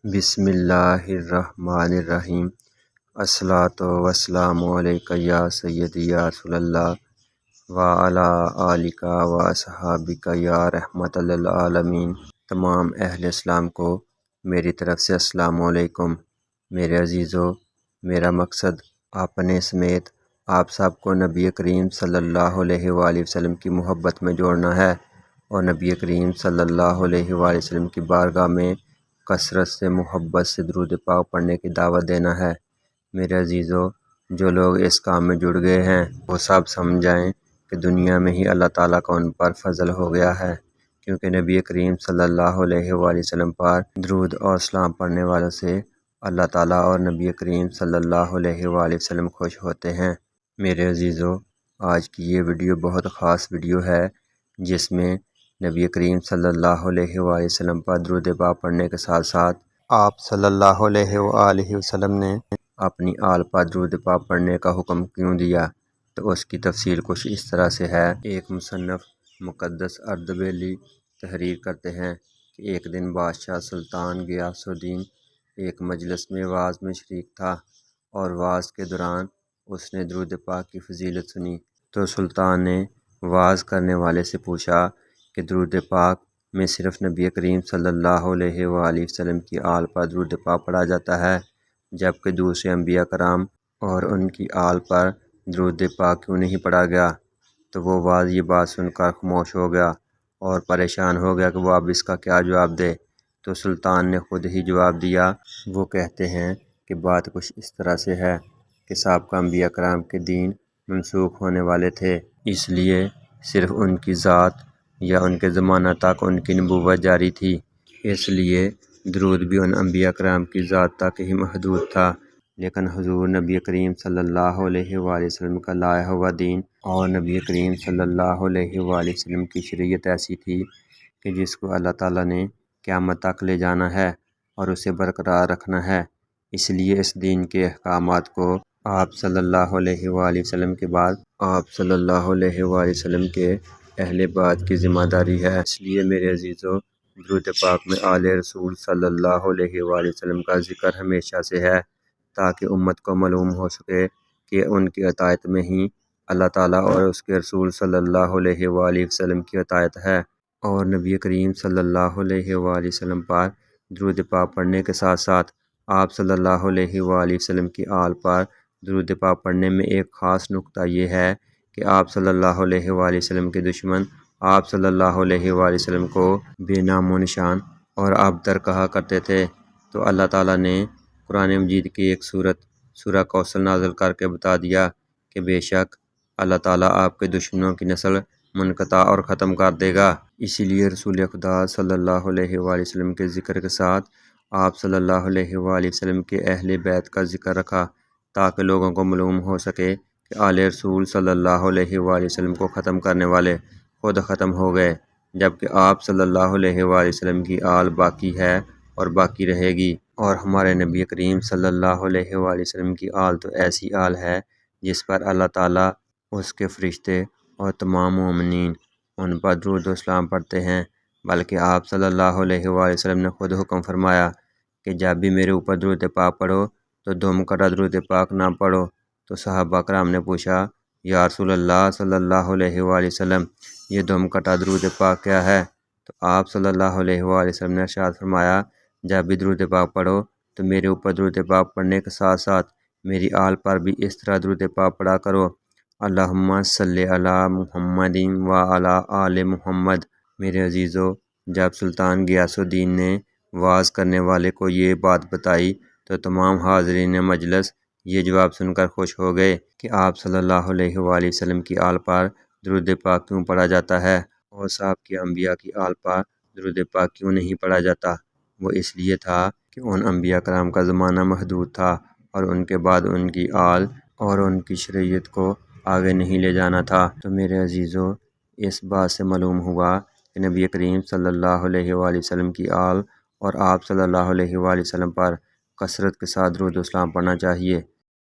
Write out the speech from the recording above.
بسم اللہ الرحمن الرحیم۔ الصلاۃ والسلام علیک یا سیدی یا رسول اللہ وعلی آلک و اصحابک یا رحمت للعالمین۔ تمام اہل اسلام کو میری طرف سے السلام علیکم۔ میرے عزیزو، میرا مقصد اپنے سمیت آپ سب کو نبی کریم صلی اللہ علیہ وآلہ وسلم کی محبت میں جوڑنا ہے اور نبی کریم صلی اللہ علیہ وآلہ وسلم کی بارگاہ میں کثرت سے محبت سے درود پاک پڑھنے کی دعوت دینا ہے۔ میرے عزیزو، جو لوگ اس کام میں جڑ گئے ہیں وہ سب سمجھائیں کہ دنیا میں ہی اللہ تعالیٰ کا ان پر فضل ہو گیا ہے، کیونکہ نبی کریم صلی اللہ علیہ وآلہ وسلم پر درود اور سلام پڑھنے والوں سے اللہ تعالیٰ اور نبی کریم صلی اللہ علیہ وآلہ وسلم خوش ہوتے ہیں۔ میرے عزیزو، آج کی یہ ویڈیو بہت خاص ویڈیو ہے، جس میں نبی کریم صلی اللہ علیہ وآلہ وسلم پر درود پاک پڑھنے کے ساتھ ساتھ آپ صلی اللہ علیہ وآلہ وسلم نے اپنی آل پر درود پاک پڑھنے کا حکم کیوں دیا، تو اس کی تفصیل کچھ اس طرح سے ہے۔ ایک مصنف مقدس اردبیلی تحریر کرتے ہیں کہ ایک دن بادشاہ سلطان غیاث الدین ایک مجلس میں وعظ میں شریک تھا، اور وعظ کے دوران اس نے درود پاک کی فضیلت سنی، تو سلطان نے وعظ کرنے والے سے پوچھا کہ درود پاک میں صرف نبی کریم صلی اللہ علیہ وآلہ وسلم کی آل پر درود پاک پڑھا جاتا ہے، جبکہ دوسرے انبیاء کرام اور ان کی آل پر درود پاک کیوں نہیں پڑھا گیا؟ تو وہ واعظ یہ بات سن کر خاموش ہو گیا اور پریشان ہو گیا کہ وہ اب اس کا کیا جواب دے۔ تو سلطان نے خود ہی جواب دیا۔ وہ کہتے ہیں کہ بات کچھ اس طرح سے ہے کہ سابقہ انبیاء کرام کے دین منسوخ ہونے والے تھے، اس لیے صرف ان کی ذات یا ان کے زمانہ تک ان کی نبوت جاری تھی، اس لیے درود بھی ان انبیاء کرام کی ذات تک ہی محدود تھا۔ لیکن حضور نبی کریم صلی اللہ علیہ وآلہ وسلم کا لایا ہوا دین اور نبی کریم صلی اللہ علیہ وآلہ وسلم کی شریعت ایسی تھی کہ جس کو اللہ تعالیٰ نے قیامت تک لے جانا ہے اور اسے برقرار رکھنا ہے، اس لیے اس دین کے احکامات کو آپ صلی اللہ علیہ وآلہ وسلم کے بعد آپ صلی اللہ علیہ وآلہ وسلم کے اہل بیت کی ذمہ داری ہے۔ اس لیے میرے عزیزو، درود پاک میں آل رسول صلی اللہ علیہ وآلہ وسلم کا ذکر ہمیشہ سے ہے، تاکہ امت کو معلوم ہو سکے کہ ان کی اطاعت میں ہی اللہ تعالیٰ اور اس کے رسول صلی اللہ علیہ وآلہ وسلم کی اطاعت ہے، اور نبی کریم صلی اللہ علیہ وآلہ وسلم پر درود پاک پڑھنے کے ساتھ ساتھ آپ صلی اللہ علیہ وآلہ وسلم کی آل پر درود پاک پڑھنے میں ایک خاص نقطہ یہ ہے کہ آپ صلی اللہ علیہ وآلہ وسلم کے دشمن آپ صلی اللہ علیہ وآلہ وسلم کو بے نام و نشان اور ابتر کہا کرتے تھے۔ تو اللہ تعالیٰ نے قرآن مجید کی ایک سورہ کوثر نازل کر کے بتا دیا کہ بے شک اللہ تعالیٰ آپ کے دشمنوں کی نسل منقطع اور ختم کر دے گا۔ اسی لیے رسول خدا صلی اللہ علیہ وآلہ وسلم کے ذکر کے ساتھ آپ صلی اللہ علیہ وآلہ وسلم کے اہل بیت کا ذکر رکھا، تاکہ لوگوں کو معلوم ہو سکے کہ آل رسول صلی اللہ علیہ وآلہ وسلم کو ختم کرنے والے خود ختم ہو گئے، جبکہ آپ صلی اللہ علیہ وآلہ وسلم کی آل باقی ہے اور باقی رہے گی۔ اور ہمارے نبی کریم صلی اللہ علیہ وآلہ وسلم کی آل تو ایسی آل ہے جس پر اللہ تعالیٰ، اس کے فرشتے اور تمام مومنین ان پر درود و سلام پڑھتے ہیں، بلکہ آپ صلی اللہ علیہ وآلہ وسلم نے خود حکم فرمایا کہ جب بھی میرے اوپر درود پاک پڑھو تو دم کٹا درود پاک نہ پڑھو۔ تو صحابہ کرام نے پوچھا، یا رسول اللہ صلی اللہ علیہ وآلہ وسلم، یہ دم کٹا درود پاک کیا ہے؟ تو آپ صلی اللہ علیہ وآلہ وسلم نے ارشاد فرمایا، جب بھی درود پاک پڑھو تو میرے اوپر درود پاک پڑھنے کے ساتھ ساتھ میری آل پر بھی اس طرح درود پاک پڑھا کرو، اللہم صلی علی محمد و علی آل محمد۔ میرے عزیزو، جب سلطان غیاث الدین نے وعظ کرنے والے کو یہ بات بتائی تو تمام حاضرین مجلس یہ جواب سن کر خوش ہو گئے کہ آپ صلی اللہ علیہ وآلہ وسلم کی آل پر درود پاک کیوں پڑھا جاتا ہے اور صاحب کے انبیاء کی آل پر درود پاک کیوں نہیں پڑھا جاتا؟ وہ اس لیے تھا کہ ان انبیاء کرام کا زمانہ محدود تھا اور ان کے بعد ان کی آل اور ان کی شریعت کو آگے نہیں لے جانا تھا۔ تو میرے عزیزو، اس بات سے معلوم ہوا کہ نبی کریم صلی اللہ علیہ وآلہ وسلم کی آل اور آپ صلی اللہ علیہ وآلہ وسلم پر کثرت کے ساتھ درود و سلام پڑھنا چاہیے۔